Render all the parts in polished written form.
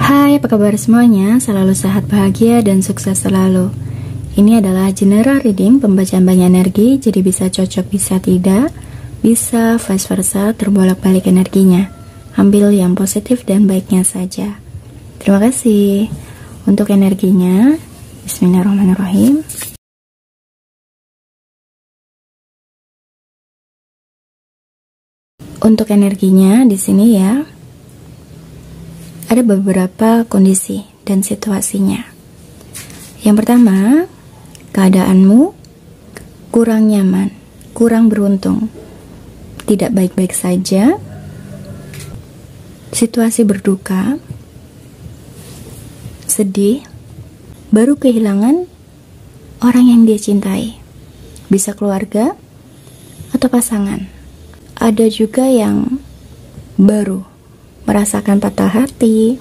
Hai, apa kabar semuanya? Selalu sehat, bahagia, dan sukses selalu. Ini adalah general reading, pembacaan banyak energi, jadi bisa cocok, bisa tidak, bisa vice versa, terbolak-balik energinya. Ambil yang positif dan baiknya saja. Terima kasih. Untuk energinya, bismillahirrahmanirrahim. Untuk energinya di sini ya, ada beberapa kondisi dan situasinya. Yang pertama, keadaanmu kurang nyaman, kurang beruntung, tidak baik-baik saja, situasi berduka, sedih, baru kehilangan orang yang dia cintai, bisa keluarga atau pasangan. Ada juga yang baru merasakan patah hati,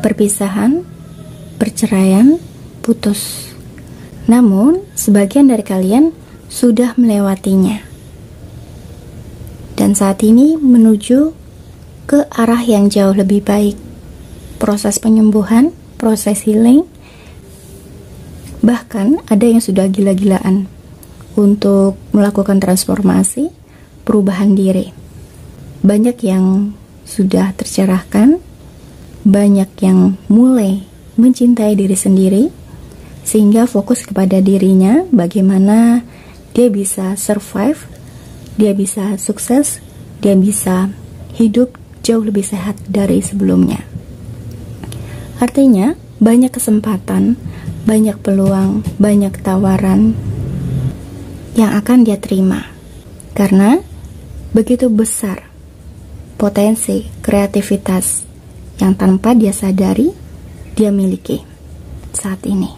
perpisahan, perceraian, putus. Namun, sebagian dari kalian sudah melewatinya. Dan saat ini menuju ke arah yang jauh lebih baik. Proses penyembuhan, proses healing, bahkan ada yang sudah gila-gilaan untuk melakukan transformasi, perubahan diri. Banyak yang sudah tercerahkan, banyak yang mulai mencintai diri sendiri, sehingga fokus kepada dirinya, bagaimana dia bisa survive, dia bisa sukses, dia bisa hidup jauh lebih sehat dari sebelumnya. Artinya, banyak kesempatan, banyak peluang, banyak tawaran yang akan dia terima. Karena begitu besar potensi kreativitas yang tanpa dia sadari dia miliki saat ini.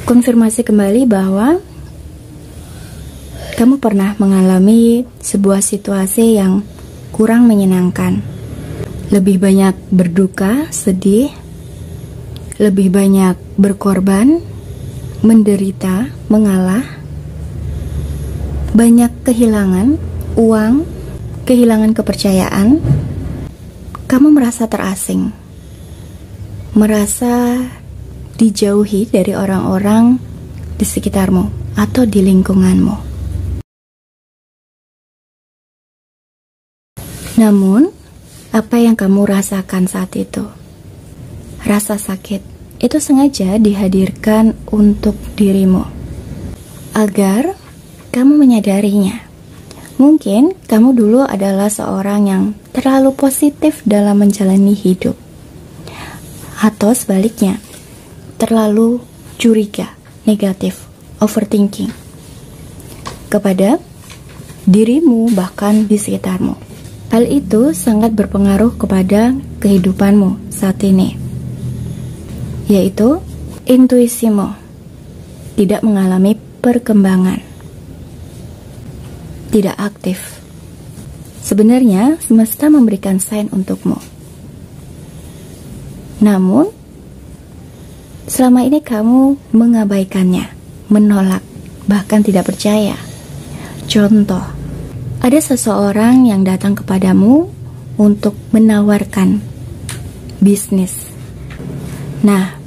Konfirmasi kembali bahwa kamu pernah mengalami sebuah situasi yang kurang menyenangkan. Lebih banyak berduka, sedih, lebih banyak berkorban, menderita, mengalah, banyak kehilangan uang, kehilangan kepercayaan. Kamu merasa terasing, merasa dijauhi dari orang-orang di sekitarmu atau di lingkunganmu. Namun, apa yang kamu rasakan saat itu? Rasa sakit itu sengaja dihadirkan untuk dirimu agar kamu menyadarinya. Mungkin kamu dulu adalah seorang yang terlalu positif dalam menjalani hidup, atau sebaliknya, terlalu curiga, negatif, overthinking kepada dirimu bahkan di sekitarmu. Hal itu sangat berpengaruh kepada kehidupanmu saat ini, yaitu intuisimu tidak mengalami perkembangan, tidak aktif. Sebenarnya semesta memberikan sign untukmu, namun selama ini kamu mengabaikannya, menolak, bahkan tidak percaya. Contoh, ada seseorang yang datang kepadamu untuk menawarkan bisnis. Nah,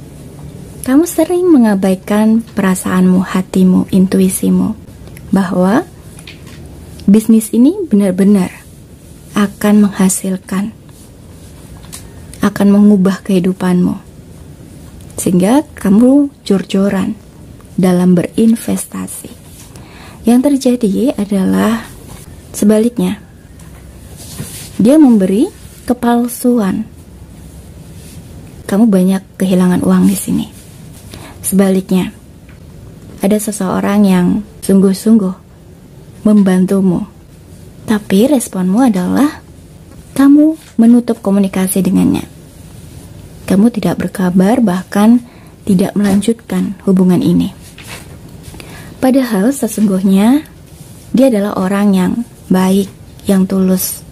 kamu sering mengabaikan perasaanmu, hatimu, intuisimu bahwa bisnis ini benar-benar akan menghasilkan, akan mengubah kehidupanmu, sehingga kamu jor-joran dalam berinvestasi. Yang terjadi adalah sebaliknya, dia memberi kepalsuan. Kamu banyak kehilangan uang di sini. Sebaliknya, ada seseorang yang sungguh-sungguh membantumu, tapi responmu adalah kamu menutup komunikasi dengannya. Kamu tidak berkabar, bahkan tidak melanjutkan hubungan ini. Padahal sesungguhnya dia adalah orang yang baik, yang tulus,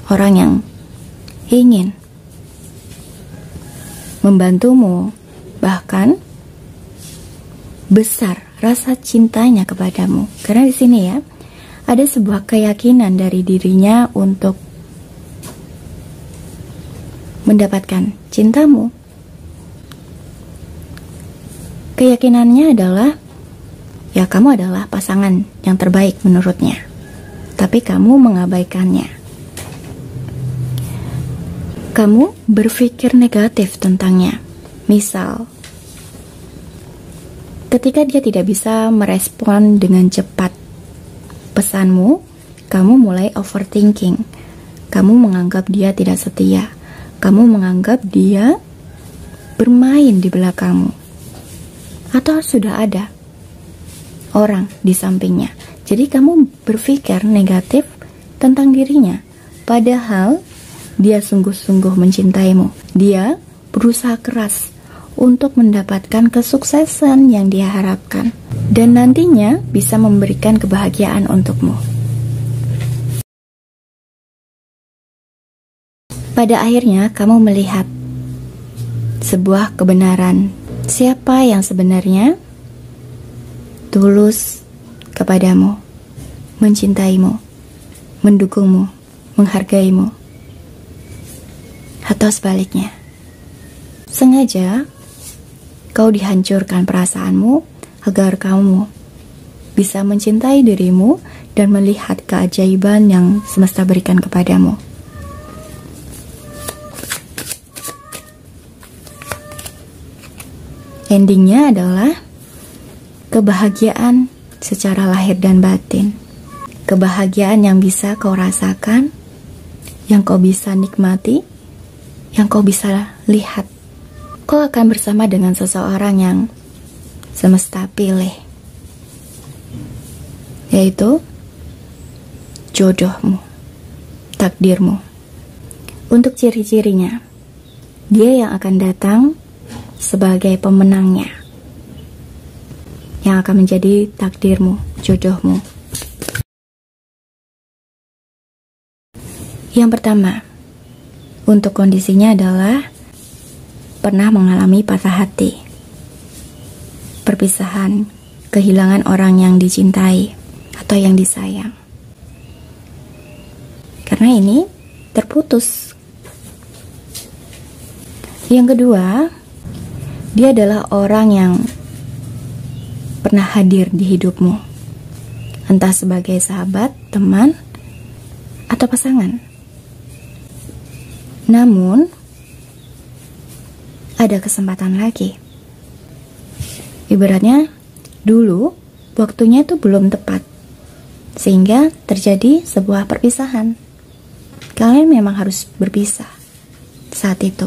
orang yang ingin membantumu, bahkan besar rasa cintanya kepadamu. Karena di sini ya, Ada sebuah keyakinan dari dirinya untuk mendapatkan cintamu. Keyakinannya adalah, ya kamu adalah pasangan yang terbaik menurutnya, tapi kamu mengabaikannya. Kamu berpikir negatif tentangnya. Misal, ketika dia tidak bisa merespon dengan cepat pesanmu, kamu mulai overthinking. Kamu menganggap dia tidak setia. Kamu menganggap dia bermain di belakangmu. Atau sudah ada orang di sampingnya. Jadi kamu berpikir negatif tentang dirinya. Padahal dia sungguh-sungguh mencintaimu. Dia berusaha keras untuk mendapatkan kesuksesan yang dia harapkan. Dan nantinya bisa memberikan kebahagiaan untukmu. Pada akhirnya kamu melihat sebuah kebenaran. Siapa yang sebenarnya tulus kepadamu, mencintaimu, mendukungmu, menghargaimu, atau sebaliknya. Sengaja kau dihancurkan perasaanmu agar kamu bisa mencintai dirimu dan melihat keajaiban yang semesta berikan kepadamu. Endingnya adalah kebahagiaan secara lahir dan batin. Kebahagiaan yang bisa kau rasakan, yang kau bisa nikmati, yang kau bisa lihat. Kau akan bersama dengan seseorang yang semesta pilih, yaitu jodohmu, takdirmu. Untuk ciri-cirinya, dia yang akan datang sebagai pemenangnya, yang akan menjadi takdirmu, jodohmu. Yang pertama, untuk kondisinya adalah pernah mengalami patah hati, perpisahan, kehilangan orang yang dicintai atau yang disayang. Karena ini terputus. Yang kedua, dia adalah orang yang pernah hadir di hidupmu, entah sebagai sahabat, teman, atau pasangan. Namun, ada kesempatan lagi. Ibaratnya, dulu waktunya itu belum tepat, sehingga terjadi sebuah perpisahan. Kalian memang harus berpisah saat itu,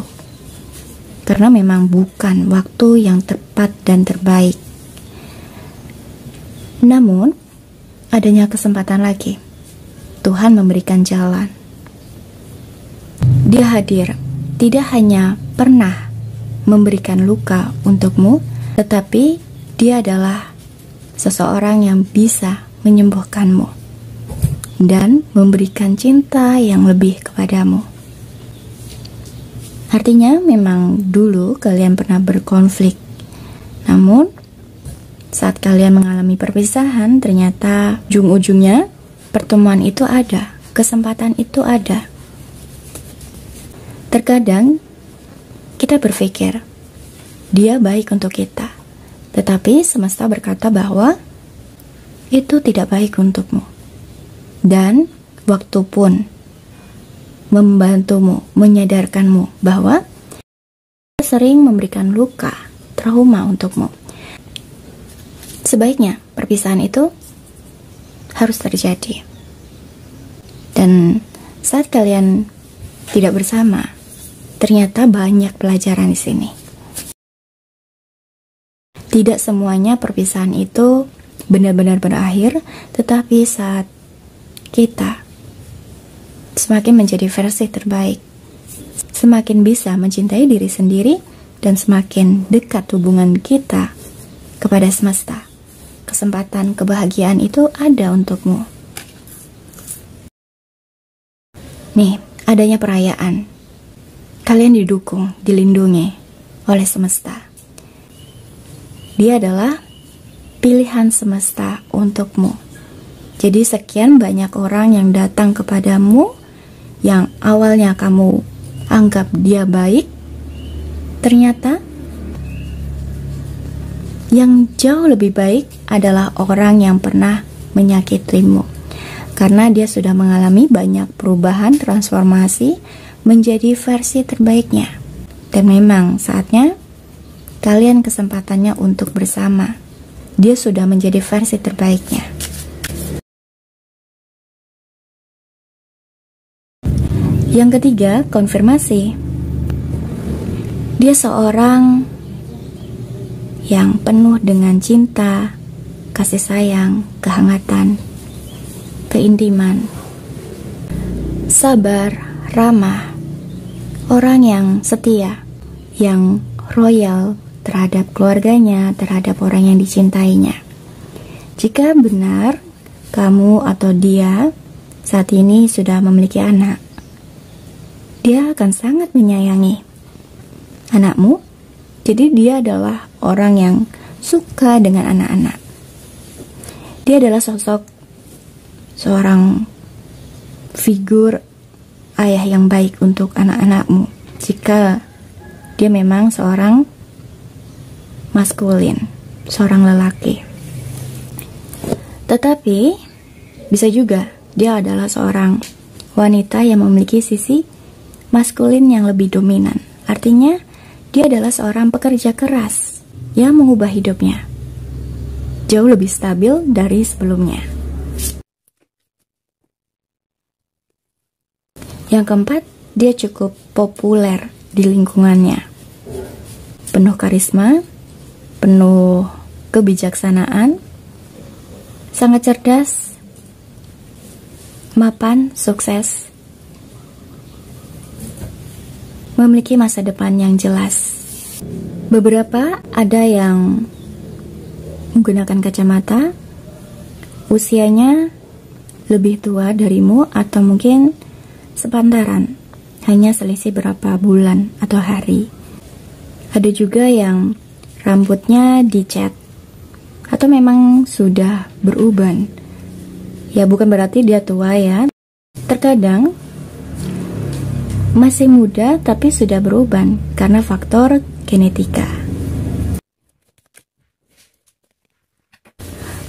karena memang bukan waktu yang tepat dan terbaik. Namun, adanya kesempatan lagi. Tuhan memberikan jalan. Dia hadir, tidak hanya pernah memberikan luka untukmu, tetapi dia adalah seseorang yang bisa menyembuhkanmu dan memberikan cinta yang lebih kepadamu. Artinya memang dulu kalian pernah berkonflik, namun saat kalian mengalami perpisahan, ternyata ujung-ujungnya pertemuan itu ada, kesempatan itu ada. Terkadang kita berpikir dia baik untuk kita, tetapi semesta berkata bahwa itu tidak baik untukmu. Dan waktu pun membantumu, menyadarkanmu bahwa sering memberikan luka, trauma untukmu. Sebaiknya perpisahan itu harus terjadi. Dan saat kalian tidak bersama, ternyata banyak pelajaran di sini. Tidak semuanya perpisahan itu benar-benar berakhir, tetapi saat kita semakin menjadi versi terbaik, semakin bisa mencintai diri sendiri, dan semakin dekat hubungan kita kepada semesta, kesempatan kebahagiaan itu ada untukmu. Nih, adanya perayaan. Kalian didukung, dilindungi oleh semesta. Dia adalah pilihan semesta untukmu. Jadi sekian banyak orang yang datang kepadamu, yang awalnya kamu anggap dia baik, ternyata yang jauh lebih baik adalah orang yang pernah menyakitimu, karena dia sudah mengalami banyak perubahan transformasi menjadi versi terbaiknya. Dan memang saatnya kalian kesempatannya untuk bersama. Dia sudah menjadi versi terbaiknya. Yang ketiga, konfirmasi. Dia seorang yang penuh dengan cinta, kasih sayang, kehangatan, keintiman, sabar, ramah, orang yang setia, yang royal terhadap keluarganya, terhadap orang yang dicintainya. Jika benar kamu atau dia saat ini sudah memiliki anak, dia akan sangat menyayangi anakmu. Jadi dia adalah orang yang suka dengan anak-anak. Dia adalah sosok seorang figur ayah yang baik untuk anak-anakmu. Jika dia memang seorang maskulin, seorang lelaki. Tetapi bisa juga dia adalah seorang wanita yang memiliki sisi maskulin yang lebih dominan. Artinya dia adalah seorang pekerja keras yang mengubah hidupnya jauh lebih stabil dari sebelumnya. Yang keempat, dia cukup populer di lingkungannya. Penuh karisma, penuh kebijaksanaan, sangat cerdas, mapan, sukses, memiliki masa depan yang jelas. Beberapa ada yang menggunakan kacamata, usianya lebih tua darimu atau mungkin sepantaran, hanya selisih berapa bulan atau hari. Ada juga yang rambutnya dicat atau memang sudah beruban. Ya bukan berarti dia tua ya. Terkadang masih muda tapi sudah beruban karena faktor genetika.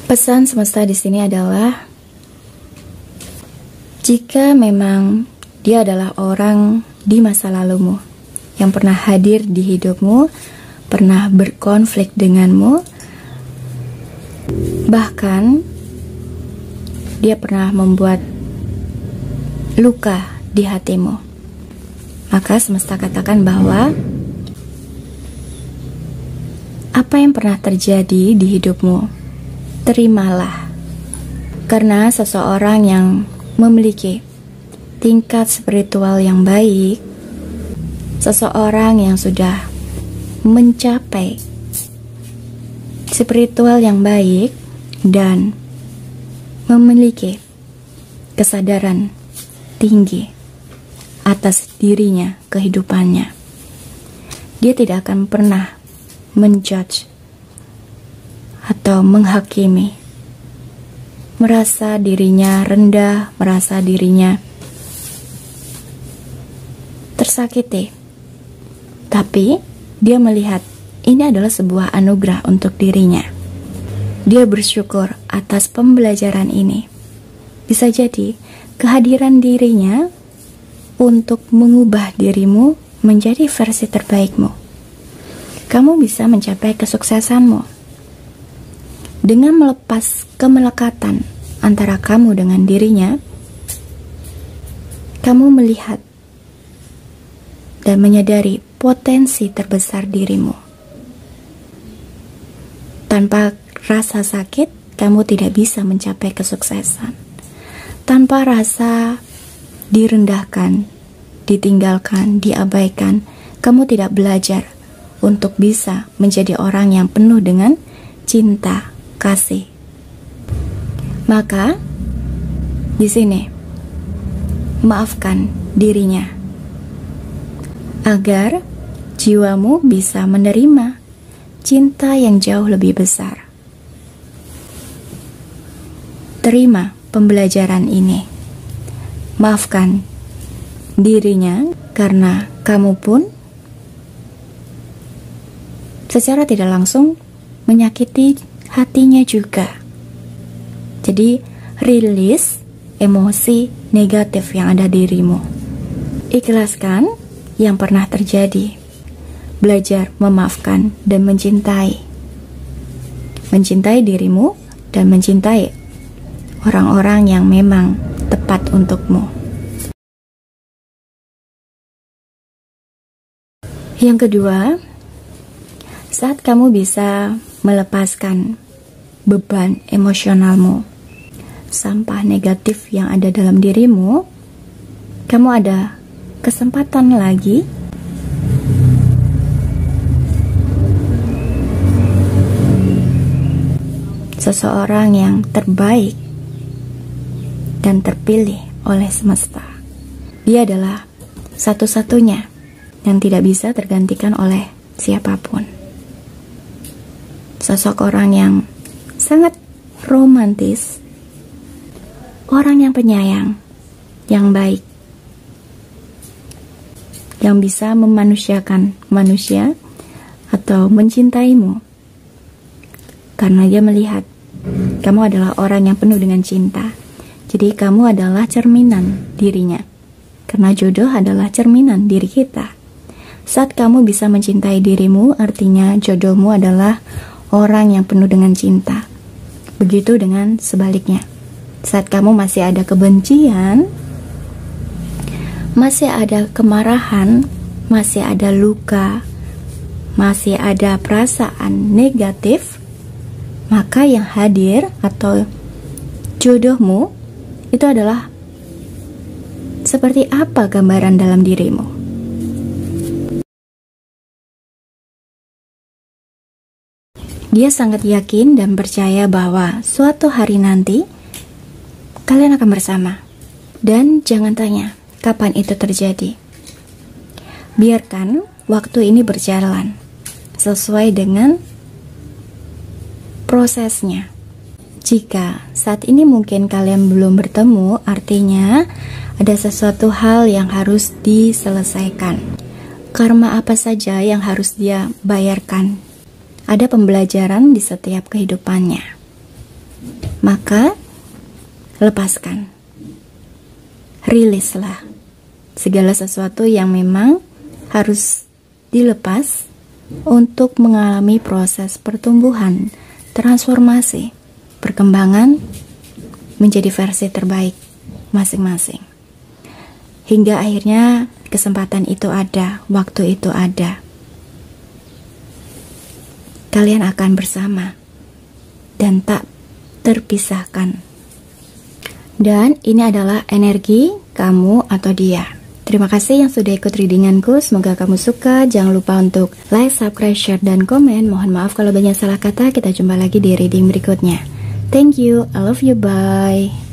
Pesan semesta di sini adalah jika memang dia adalah orang di masa lalumu yang pernah hadir di hidupmu, pernah berkonflik denganmu, bahkan dia pernah membuat luka di hatimu, maka semesta katakan bahwa apa yang pernah terjadi di hidupmu, terimalah. Karena seseorang yang memiliki tingkat spiritual yang baik, seseorang yang sudah mencapai spiritual yang baik dan memiliki kesadaran tinggi atas dirinya, kehidupannya, dia tidak akan pernah menjudge atau menghakimi, merasa dirinya rendah, merasa dirinya tersakiti. Tapi dia melihat ini adalah sebuah anugerah untuk dirinya. Dia bersyukur atas pembelajaran ini. Bisa jadi kehadiran dirinya untuk mengubah dirimu menjadi versi terbaikmu. Kamu bisa mencapai kesuksesanmu dengan melepas kemelekatan antara kamu dengan dirinya. Kamu melihat dan menyadari potensi terbesar dirimu. Tanpa rasa sakit, kamu tidak bisa mencapai kesuksesan. Tanpa rasa direndahkan, ditinggalkan, diabaikan, kamu tidak belajar untuk bisa menjadi orang yang penuh dengan cinta, kasih. Maka di sini maafkan dirinya agar jiwamu bisa menerima cinta yang jauh lebih besar. Terima pembelajaran ini. Maafkan dirinya karena kamu pun secara tidak langsung menyakiti hatinya juga. Jadi rilis emosi negatif yang ada di dirimu. Ikhlaskan yang pernah terjadi. Belajar memaafkan dan mencintai. Mencintai dirimu dan mencintai orang-orang yang memang tepat untukmu. Yang kedua, saat kamu bisa melepaskan beban emosionalmu, sampah negatif yang ada dalam dirimu, kamu ada kesempatan lagi seseorang yang terbaik dan terpilih oleh semesta. Dia adalah satu-satunya yang tidak bisa tergantikan oleh siapapun. Sosok orang yang sangat romantis, orang yang penyayang, yang baik, yang bisa memanusiakan manusia atau mencintaimu karena dia melihat kamu adalah orang yang penuh dengan cinta. Jadi kamu adalah cerminan dirinya, karena jodoh adalah cerminan diri kita. Saat kamu bisa mencintai dirimu, artinya jodohmu adalah orang yang penuh dengan cinta. Begitu dengan sebaliknya. Saat kamu masih ada kebencian, masih ada kemarahan, masih ada luka, masih ada perasaan negatif, maka yang hadir atau jodohmu itu adalah seperti apa gambaran dalam dirimu. Dia sangat yakin dan percaya bahwa suatu hari nanti kalian akan bersama. Dan jangan tanya kapan itu terjadi. Biarkan waktu ini berjalan sesuai dengan prosesnya. Jika saat ini mungkin kalian belum bertemu, artinya ada sesuatu hal yang harus diselesaikan. Karma apa saja yang harus dia bayarkan. Ada pembelajaran di setiap kehidupannya. Maka lepaskan. Rilislah segala sesuatu yang memang harus dilepas untuk mengalami proses pertumbuhan, transformasi, perkembangan menjadi versi terbaik masing-masing. Hingga akhirnya kesempatan itu ada, waktu itu ada. Kalian akan bersama dan tak terpisahkan. Dan ini adalah energi kamu atau dia. Terima kasih yang sudah ikut readinganku. Semoga kamu suka. Jangan lupa untuk like, subscribe, share, dan komen. Mohon maaf kalau banyak salah kata. Kita jumpa lagi di reading berikutnya. Thank you. I love you. Bye.